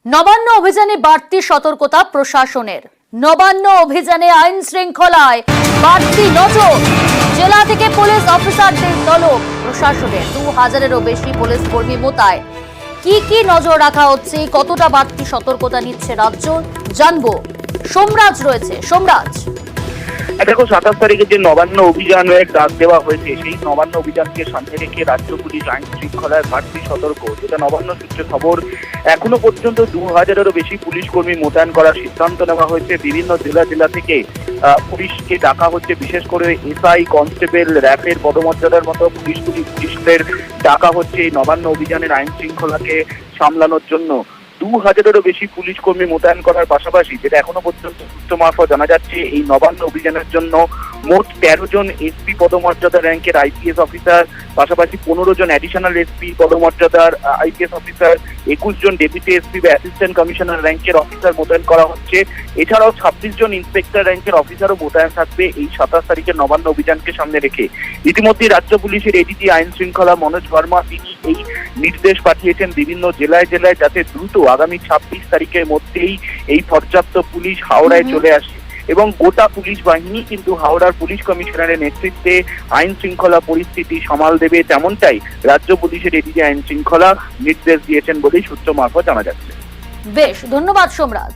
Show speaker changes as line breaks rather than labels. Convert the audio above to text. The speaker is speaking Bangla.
নবান্ন অভিযানে বাড়তি সতর্কতা প্রশাসনের। নবান্ন অভিযানে আইন শৃঙ্খলায় বাড়তি নজর। জেলা থেকে পুলিশ অফিসারদের তলব প্রশাসনের। 2000-এরও বেশি পুলিশ কর্মী মোতায়েন। কি নজর রাখা হচ্ছে, কতটা বাড়তি সতর্কতা নিচ্ছে রাজ্য, জানবো। সোমরাজ রয়েছে। সোমরাজ,
দেখো 27 তারিখে যে নবান্ন অভিযানের ডাক দেওয়া হয়েছে, সেই নবান্ন অভিযানকে সামনে রেখে রাজ্য পুলিশ আইন শৃঙ্খলায় বাড়তি সতর্ক। যেটা নবান্ন সূত্রে খবর, এখনো পর্যন্ত 2000-এরও বেশি পুলিশ কর্মী মোতায়েন করার সিদ্ধান্ত নেওয়া হয়েছে। বিভিন্ন জেলা থেকে পুলিশকে ডাকা হচ্ছে, বিশেষ করে এসআই, কনস্টেবল, র্যাবের পদমর্যাদার মতো পুলিশদের ডাকা হচ্ছে এই নবান্ন অভিযানের আইন শৃঙ্খলাকে সামলানোর জন্য। 2000-এরও বেশি পুলিশ কর্মী মোতায়েন করার পাশাপাশি, যেটা এখনো পর্যন্ত সূত্র মারফত জানা যাচ্ছে, এই নবান্ন অভিযানের জন্য মোট 13 জন এসপি পদমর্যাদা র্যাঙ্কের আইপিএস অফিসার, পাশাপাশি 15 জন অ্যাডিশনাল এসপি পদমর্যাদার আইপিএস অফিসার, 21 জন ডেপুটি এসপি বা অ্যাসিস্ট্যান্ট কমিশনার র্যাঙ্কের অফিসার মোতায়েন করা হচ্ছে। এছাড়াও 26 জন ইন্সপেক্টর র্যাঙ্কের অফিসারও মোতায়েন থাকবে এই 27 তারিখের নবান্ন অভিযানকে সামনে রেখে। ইতিমধ্যে রাজ্য পুলিশের এডিজি আইন শৃঙ্খলা মনোজ ভার্মা তিনি এই নির্দেশ পাঠিয়েছেন বিভিন্ন জেলায় যাতে দ্রুত আগামী 26 তারিখের মধ্যেই এই পর্যাপ্ত পুলিশ হাওড়ায় চলে আসে এবং গোটা পুলিশ বাহিনী কিন্তু হাওড়ার পুলিশ কমিশনারের নেতৃত্বে আইন শৃঙ্খলা পরিস্থিতি সামাল দেবে, তেমনটাই রাজ্য পুলিশের এডিজি আইন শৃঙ্খলা নির্দেশ দিয়েছেন বলেই সূত্র মারফত জানা যাচ্ছে।
বেশ, ধন্যবাদ সোমরাজ।